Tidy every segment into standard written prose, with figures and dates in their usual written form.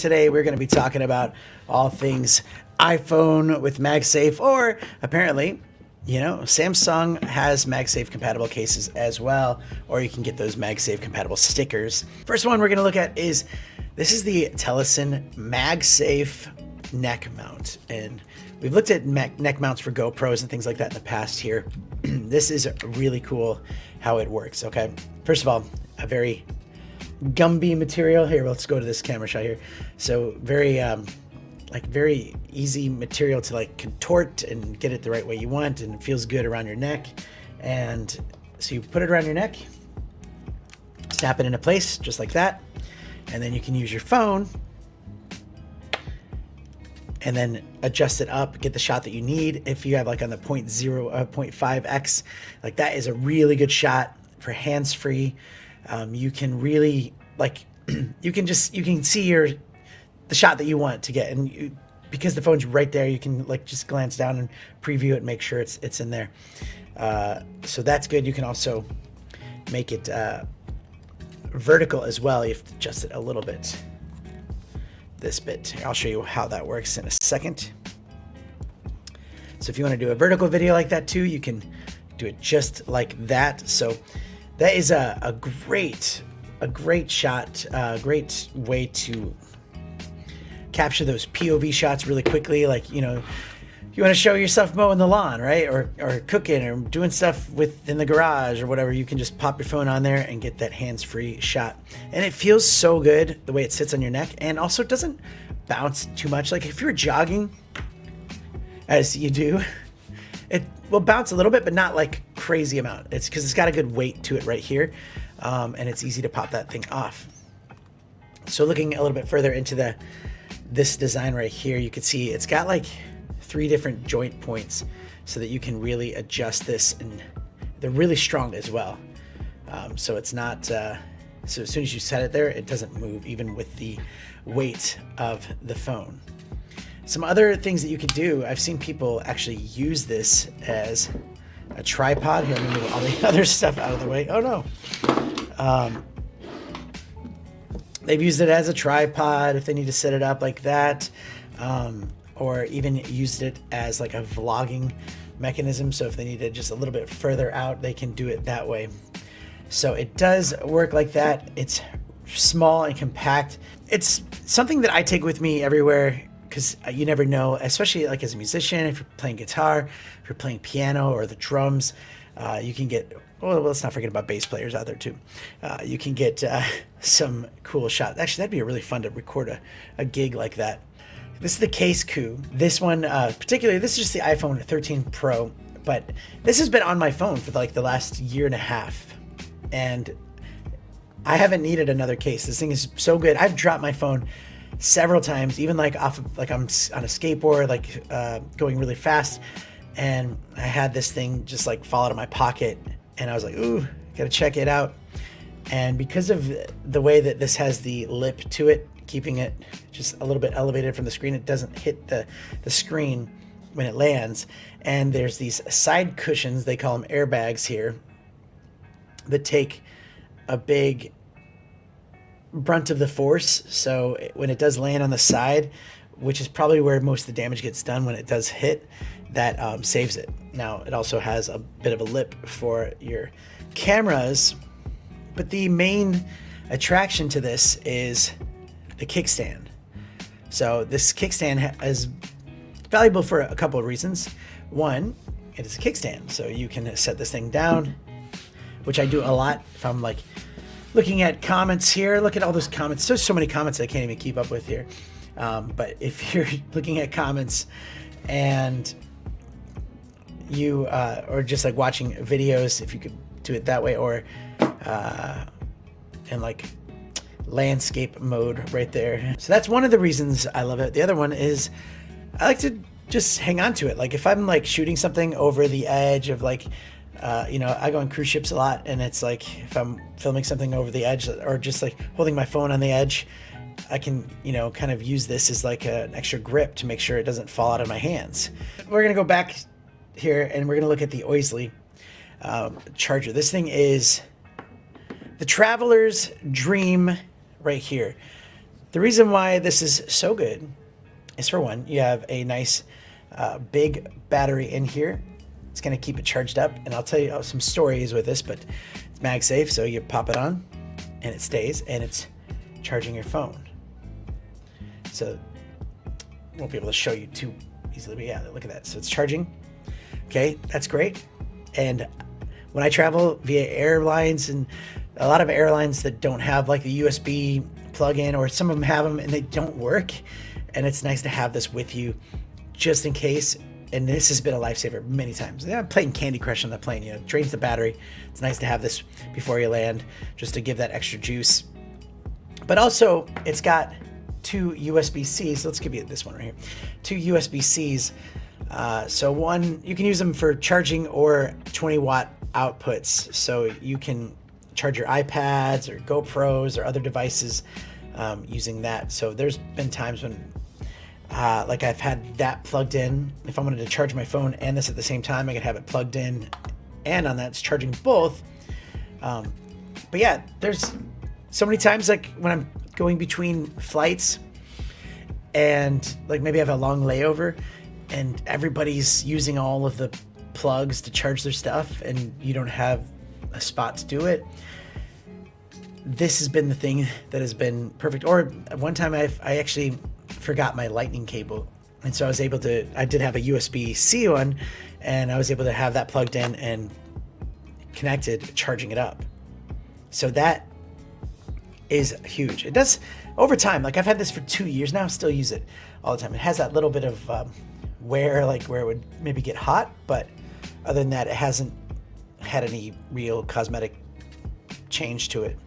Today we're going to be talking about all things iPhone with MagSafe, or apparently, Samsung has MagSafe compatible cases as well, or you can get those MagSafe compatible stickers. First one we're going to look at is this is the Tellison MagSafe neck mount, and we've looked at neck mounts for GoPros and things like that in the past here. This is really cool how it works. Okay, first of all, a very Gumby material here. Let's go to this camera shot here. So very very easy material to contort and get it the right way you want, and it feels good around your neck. And so you put it around your neck, snap it into place just like that, and then you can use your phone and then adjust it up, get the shot that you need. If you have on the 0.5x, that is a really good shot for hands-free. You can really you can see the shot that you want to get, and because the phone's right there, you can just glance down and preview it and make sure it's in there. So that's good. You can also make it vertical as well. You have to adjust it a little bit. This bit, I'll show you how that works in a second. So if you want to do a vertical video like that too, you can do it just like that. So that is a great shot, great way to capture those POV shots really quickly. You want to show yourself mowing the lawn, right? Or cooking or doing stuff in the garage or whatever. You can just pop your phone on there and get that hands-free shot. And it feels so good the way it sits on your neck, and also it doesn't bounce too much. If you're jogging, as you do, it will bounce a little bit, but not crazy amount. It's because it's got a good weight to it right here, and it's easy to pop that thing off. So looking a little bit further into this design right here, you can see it's got 3 different joint points so that you can really adjust this, and they're really strong as well. So it's not so as soon as you set it there, it doesn't move even with the weight of the phone. Some other things that you could do, I've seen people actually use this as a tripod. Here, let me move all the other stuff out of the way. Oh no. They've used it as a tripod if they need to set it up like that, or even used it as a vlogging mechanism. So if they need it just a little bit further out, they can do it that way. So it does work like that. It's small and compact. It's something that I take with me everywhere, because you never know, especially as a musician, if you're playing guitar, if you're playing piano or the drums, you can get, well, let's not forget about bass players out there too. You can get some cool shots. Actually, that'd be really fun to record a gig like that. This is the Case Coup. This one, particularly, this is just the iPhone 13 Pro, but this has been on my phone for the last year and a half, and I haven't needed another case. This thing is so good. I've dropped my phone several times, even off of I'm on a skateboard, going really fast, and I had this thing just fall out of my pocket, and I was like, ooh, gotta check it out. And because of the way that this has the lip to it, keeping it just a little bit elevated from the screen, it doesn't hit the screen when it lands. And there's these side cushions, they call them airbags here, that take a big brunt of the force. So when it does land on the side, which is probably where most of the damage gets done when it does hit, that saves it. Now it also has a bit of a lip for your cameras, but the main attraction to this is the kickstand. So this kickstand is valuable for a couple of reasons. One, it is a kickstand, so you can set this thing down, which I do a lot if I'm looking at comments here. Look at all those comments. There's so many comments I can't even keep up with here. But if you're looking at comments and you or just watching videos, if you could do it that way, or in landscape mode right there. So that's one of the reasons I love it. The other one is I like to just hang on to it. If I'm shooting something over the edge of I go on cruise ships a lot, and it's if I'm filming something over the edge, or just holding my phone on the edge, I can, kind of use this as an extra grip to make sure it doesn't fall out of my hands. We're going to go back here, and we're going to look at the Oisley charger. This thing is the traveler's dream right here. The reason why this is so good is, for one, you have a nice big battery in here. It's going to keep it charged up, and I'll tell you some stories with this, but it's MagSafe, so you pop it on and it stays, and it's charging your phone. So won't be able to show you too easily, but yeah, look at that. So it's charging. Okay, that's great. And when I travel via airlines, and a lot of airlines that don't have like the USB plug-in, or some of them have them and they don't work, and it's nice to have this with you just in case. And this has been a lifesaver many times. I'm playing Candy Crush on the plane, you know, drains the battery. It's nice to have this before you land, just to give that extra juice. But also, it's got two USB-Cs. Let's give you this one right here. Two USB-Cs. So one, you can use them for charging or 20-watt outputs. So you can charge your iPads or GoPros or other devices using that. So there's been times when like I've had that plugged in. If I wanted to charge my phone and this at the same time, I could have it plugged in and on that it's charging both. But yeah, there's so many times like when I'm going between flights and like maybe I have a long layover and everybody's using all of the plugs to charge their stuff and you don't have a spot to do it. This has been the thing that has been perfect. Or one time I actually forgot my lightning cable, and so I did have a USB-C one, and I was able to have that plugged in and connected, charging it up. So that is huge. It does over time. Like I've had this for 2 years now, still use it all the time. It has that little bit of wear, like where it would maybe get hot, but other than that, it hasn't had any real cosmetic change to it.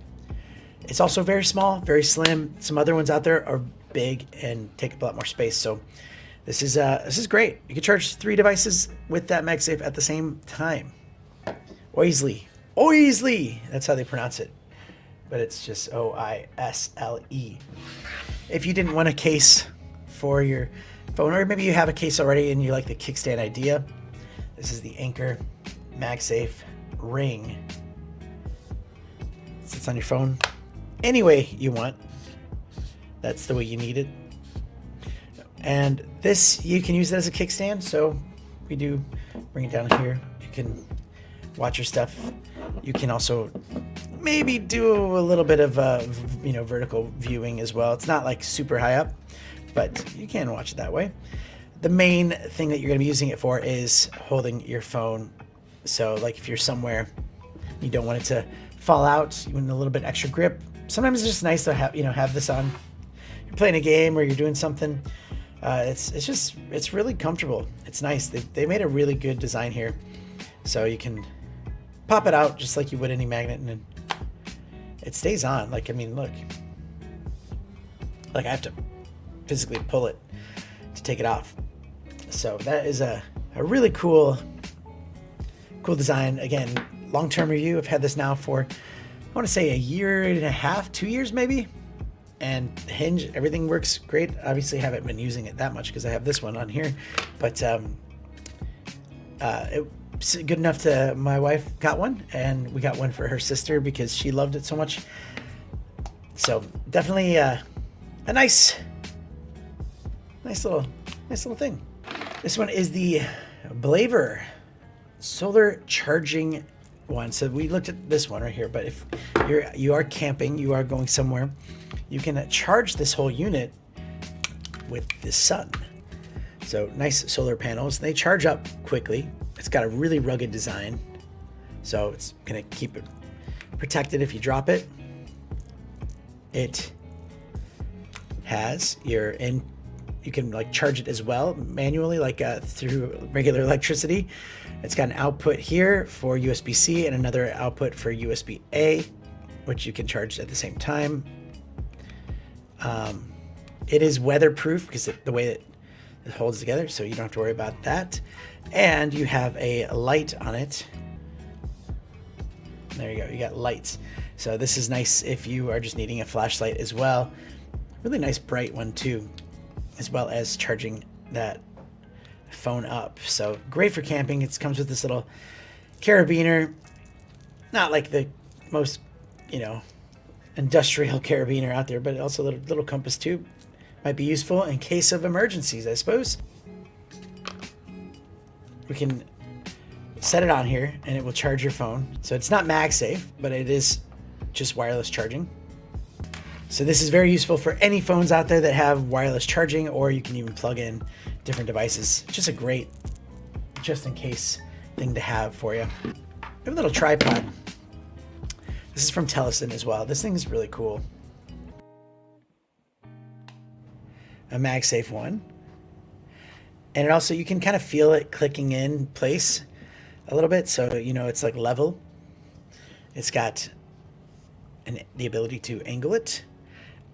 It's also very small, very slim. Some other ones out there are big and take up a lot more space. So this is great. You can charge 3 devices with that MagSafe at the same time. Oisle. That's how they pronounce it. But it's just OISLE. If you didn't want a case for your phone, or maybe you have a case already and you like the kickstand idea, this is the Anker MagSafe Ring. It sits on your phone any way you want. That's the way you need it. And this, you can use it as a kickstand. So we do bring it down here. You can watch your stuff. You can also maybe do a little bit of vertical viewing as well. It's not like super high up, but you can watch it that way. The main thing that you're going to be using it for is holding your phone. So like if you're somewhere, you don't want it to fall out, you want a little bit extra grip. Sometimes it's just nice to have this on. You're playing a game or you're doing something. It's really comfortable. It's nice. They made a really good design here. So you can pop it out just like you would any magnet, and it stays on. Like, I mean, look. Like I have to physically pull it to take it off. So that is a really cool design. Again, long-term review. I've had this now for, I want to say, 1.5 years, 2 years maybe. And hinge, everything works great. Obviously, I haven't been using it that much because I have this one on here. But it's good enough to, my wife got one, and we got one for her sister because she loved it so much. So definitely a nice little thing. This one is the Blaver solar charging one. So we looked at this one right here, but if you are camping, you are going somewhere, you can charge this whole unit with the sun. So nice solar panels. They charge up quickly. It's got a really rugged design, so it's gonna keep it protected if you drop it. It has you can like charge it as well manually, like through regular electricity. It's got an output here for USB-C and another output for USB-A, which you can charge at the same time. It is weatherproof because the way that it holds together, so you don't have to worry about that. And you have a light on it. There you go, you got lights. So this is nice if you are just needing a flashlight as well. Really nice bright one too, as well as charging that phone up. So great for camping. It comes with this little carabiner. Not like the most, industrial carabiner out there, but also a little compass tube. Might be useful in case of emergencies, I suppose. We can set it on here and it will charge your phone. So it's not MagSafe, but it is just wireless charging. So this is very useful for any phones out there that have wireless charging, or you can even plug in different devices. Just a great, just in case thing to have for you. We have a little tripod. This is from Tellison as well. This thing is really cool. A MagSafe one. And it also, you can kind of feel it clicking in place a little bit. So, you know, it's like level. It's got the ability to angle it.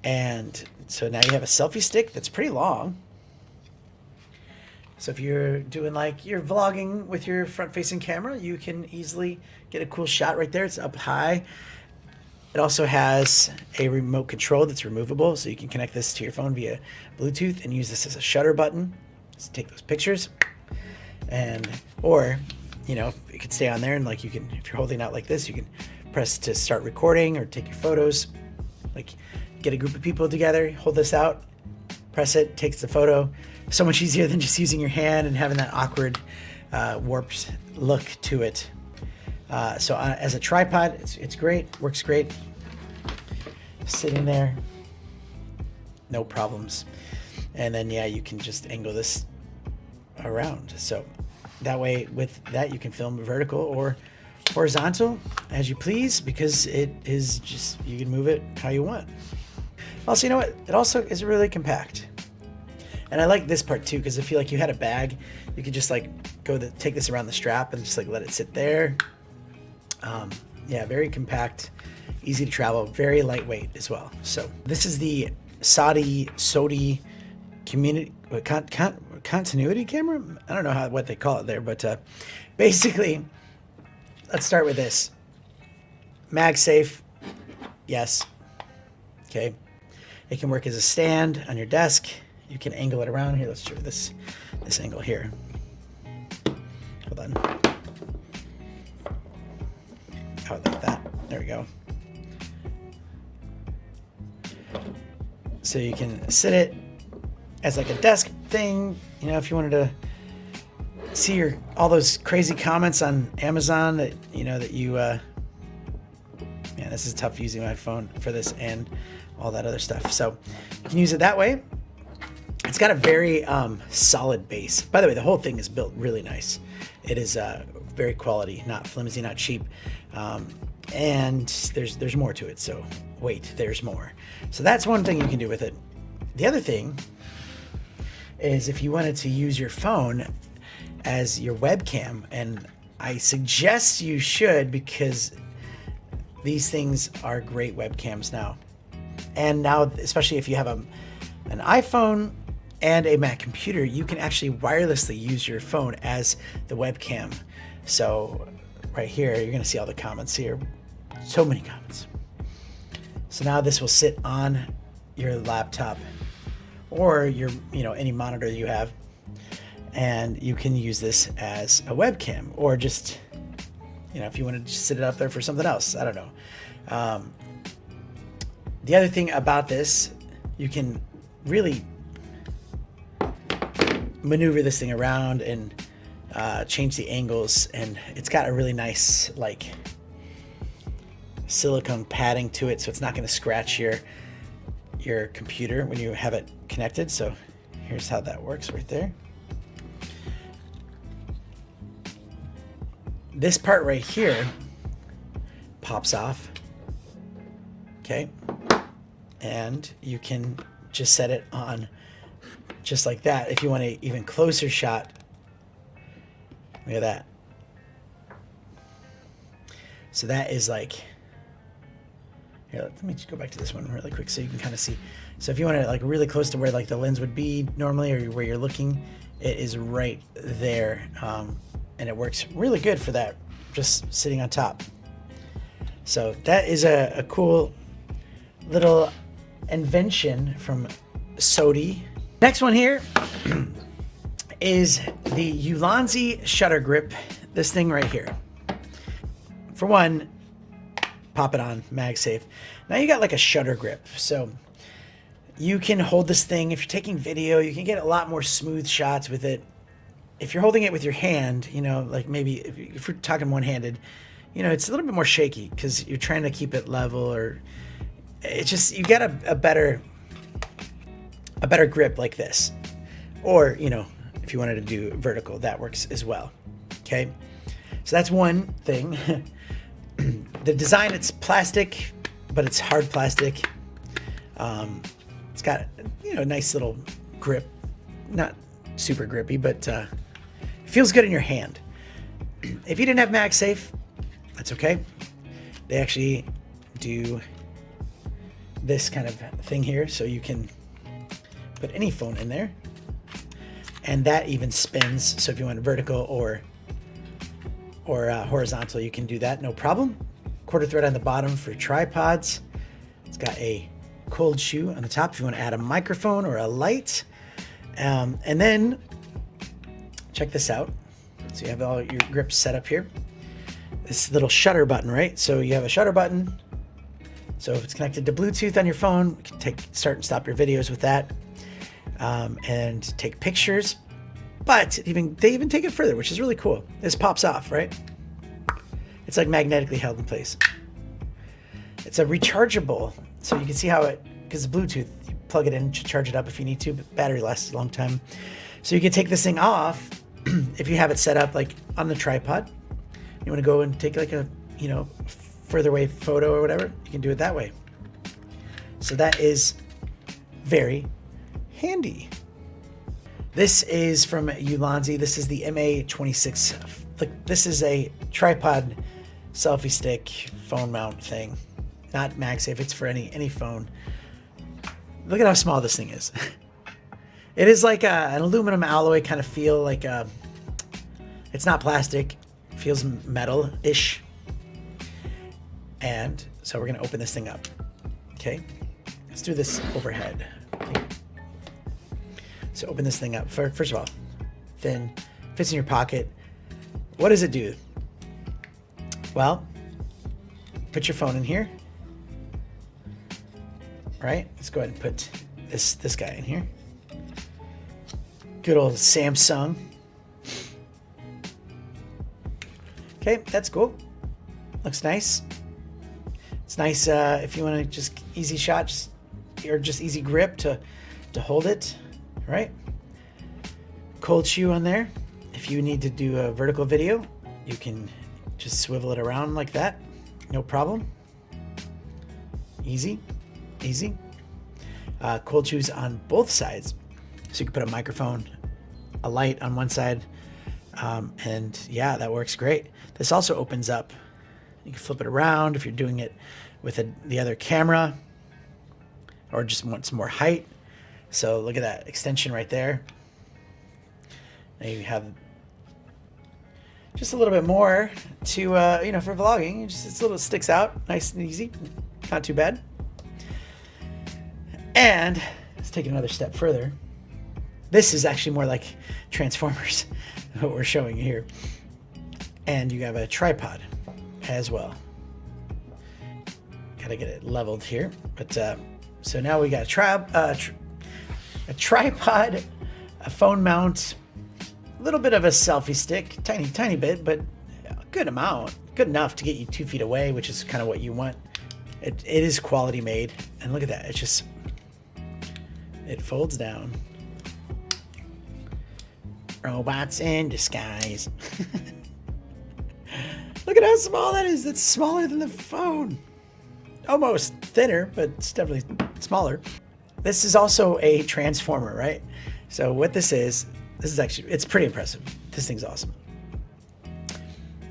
And so now you have a selfie stick that's pretty long. So if you're doing like, you're vlogging with your front facing camera, you can easily get a cool shot right there. It's up high. It also has a remote control that's removable. So you can connect this to your phone via Bluetooth and use this as a shutter button. Just take those pictures. Or, you know, it could stay on there and like you can, if you're holding out like this, you can press to start recording or take your photos. Like get a group of people together, hold this out, press it, takes the photo. So much easier than just using your hand and having that awkward warped look to it. So as a tripod, it's great, works great. Sitting there, no problems. And then yeah, you can just angle this around. So that way with that you can film vertical or horizontal as you please, because it is just, you can move it how you want. Also, you know what? It also is really compact. And I like this part too, because if you like you had a bag, you could just like take this around the strap and just like let it sit there. Yeah, very compact, easy to travel, very lightweight as well. So this is the Sodi community continuity camera. I don't know what they call it there, but basically, let's start with this. MagSafe, yes. Okay, it can work as a stand on your desk. You can angle it around here. Let's show this angle here. Hold on. Oh, like that. There we go. So you can sit it as like a desk thing. You know, if you wanted to see all those crazy comments on Amazon that man, this is tough using my phone for this and all that other stuff. So you can use it that way. It's got a very solid base. By the way, the whole thing is built really nice. It is very quality, not flimsy, not cheap. And there's more to it. So wait, there's more. So that's one thing you can do with it. The other thing is if you wanted to use your phone as your webcam, and I suggest you should, because these things are great webcams now. And now, especially if you have an iPhone and a Mac computer, you can actually wirelessly use your phone as the webcam. So right here, you're gonna see all the comments here. So many comments. So now this will sit on your laptop or your, any monitor you have, and you can use this as a webcam, or just, if you want to just sit it up there for something else. I don't know. The other thing about this, you can really maneuver this thing around and change the angles, and it's got a really nice like silicone padding to it, so it's not going to scratch your computer when you have it connected. So here's how that works right there. This part right here pops off, okay, and you can just set it on just like that. If you want an even closer shot, look at that. So that is like, here, let me just go back to this one really quick so you can kind of see. So if you want to like really close to where like the lens would be normally, or where you're looking, it is right there. And it works really good for that, just sitting on top. So that is a cool little invention from Sodi. Next one here is the Ulanzi shutter grip. This thing right here. For one, pop it on, MagSafe. Now you got like a shutter grip. So you can hold this thing. If you're taking video, you can get a lot more smooth shots with it. If you're holding it with your hand, you know, like maybe if you're talking one-handed, you know, it's a little bit more shaky because you're trying to keep it level, or it's just, you get a better grip like this. Or, you know, if you wanted to do vertical, that works as well. Okay. So that's one thing. The design, it's plastic, but it's hard plastic. It's got, you know, a nice little grip, not super grippy, but it feels good in your hand. If you didn't have MagSafe, that's okay. They actually do this kind of thing here, so you can put any phone in there, and that even spins. So if you want vertical or horizontal, you can do that, no problem. Quarter thread on the bottom for tripods. It's got a cold shoe on the top if you want to add a microphone or a light. And then check this out. So you have all your grips set up here. This little shutter button, right? So you have a shutter button. So if it's connected to Bluetooth on your phone, you can start and stop your videos with that, and take pictures. But they even take it further, which is really cool. This pops off, right? It's like magnetically held in place. It's a rechargeable, so you can see how it, because Bluetooth, you plug it in to charge it up if you need to, but battery lasts a long time. So you can take this thing off if you have it set up like on the tripod. You want to go and take like a, you know, further away photo or whatever, you can do it that way. So that is very handy. This is from Ulanzi. This is the MA26. This is a tripod selfie stick phone mount thing, not MagSafe. It's for any phone. Look at how small this thing is. It is like an aluminum alloy kind of feel, like it's not plastic, it feels metal-ish. And so we're gonna open this thing up. Okay, let's do this overhead. So open this thing up. First of all, thin, fits in your pocket. What does it do? Well, put your phone in here. Right? Let's go ahead and put this guy in here. Good old Samsung. Okay, that's cool. Looks nice. It's nice if you want to just easy shot, or just easy grip to hold it. Right? Cold shoe on there. If you need to do a vertical video, you can just swivel it around like that. No problem. Easy, easy. Cold shoes on both sides. So you can put a microphone, a light on one side, and yeah, that works great. This also opens up. You can flip it around if you're doing it with the other camera, or just want some more height. So look at that extension right there. Now you have just a little bit more to, you know, for vlogging. It's a little sticks out, nice and easy, not too bad. And let's take it another step further. This is actually more like Transformers, what we're showing you here. And you have a tripod as well. Gotta get it leveled here. But so now we got a tripod, a phone mount, a little bit of a selfie stick, tiny bit, but a good amount, good enough to get you 2 feet away, which is kind of what you want. It is quality made, and look at that. It folds down. Robots in disguise. Look at how small that is. That's smaller than the phone. Almost thinner, but it's definitely smaller. This is also a transformer, right? So what this is actually, it's pretty impressive. This thing's awesome.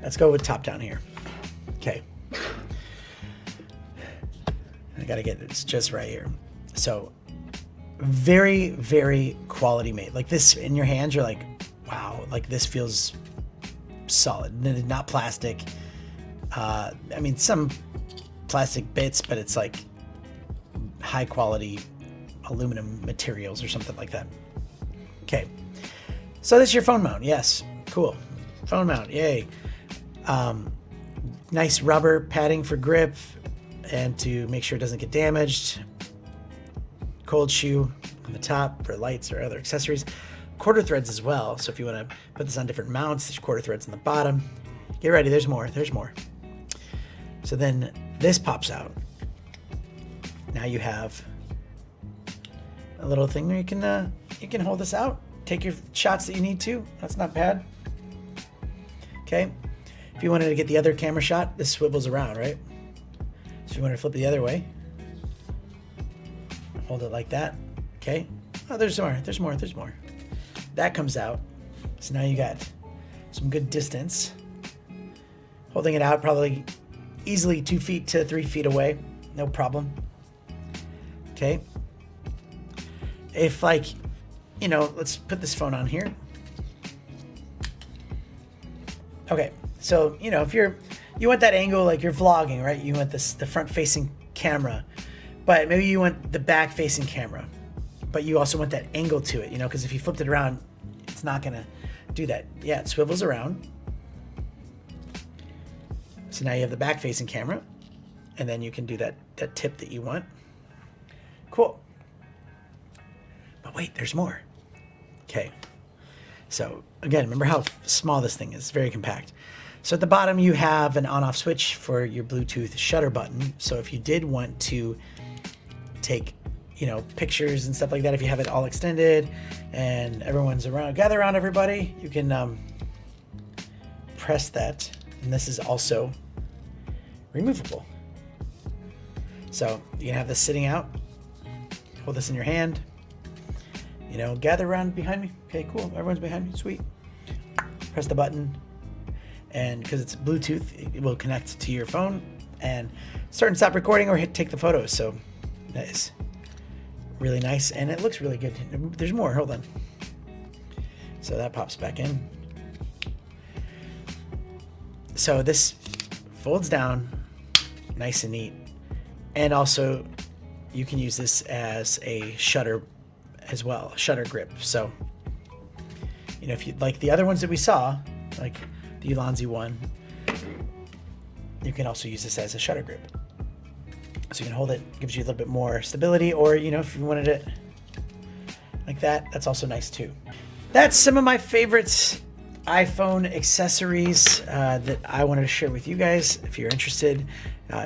Let's go with top down here. Okay. I gotta get this just right here. So very, very quality made. Like this in your hands, you're like, wow, like this feels solid. Not plastic. I mean, some plastic bits, but it's like high quality aluminum materials or something like that. Okay, so this is your phone mount. Yes, cool. Phone mount, yay. Nice rubber padding for grip. and to make sure it doesn't get damaged. Cold shoe on the top for lights or other accessories. Quarter threads as well. So if you want to put this on different mounts, there's quarter threads on the bottom. Get ready, there's more, there's more. So then this pops out. Now you have a little thing where you can hold this out, take your shots that you need to. That's not bad. Okay. If you wanted to get the other camera shot, this swivels around, right? So if you want to flip it the other way, hold it like that. Okay. Oh, there's more, there's more, there's more. That comes out. So now you got some good distance. Holding it out probably easily 2 feet to 3 feet away. No problem. Okay. If like, let's put this phone on here. Okay. So, if you want that angle, like you're vlogging, right? You want the front facing camera, but maybe you want the back facing camera, but you also want that angle to it, because if you flipped it around, it's not going to do that. Yeah, it swivels around. So now you have the back facing camera, and then you can do that tip that you want. Cool. But wait, there's more. Okay. So again, remember how small this thing is, it's very compact. So at the bottom, you have an on-off switch for your Bluetooth shutter button. So if you did want to take, pictures and stuff like that, if you have it all extended and everyone's around, gather around everybody, you can press that. And this is also removable. So you can have this sitting out, hold this in your hand, gather around behind me. Okay, cool. Everyone's behind me. Sweet. Press the button. And because it's Bluetooth, it will connect to your phone and start and stop recording or take the photos. So that is really nice. And it looks really good. There's more. Hold on. So that pops back in. So this folds down nice and neat. And also you can use this as a shutter as well, shutter grip. So, if you like the other ones that we saw, like the Ulanzi one, you can also use this as a shutter grip. So you can hold it, gives you a little bit more stability, or, if you wanted it like that, that's also nice too. That's some of my favorites iPhone accessories that I wanted to share with you guys. If you're interested,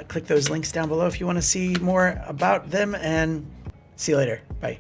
click those links down below if you want to see more about them, and see you later. Bye.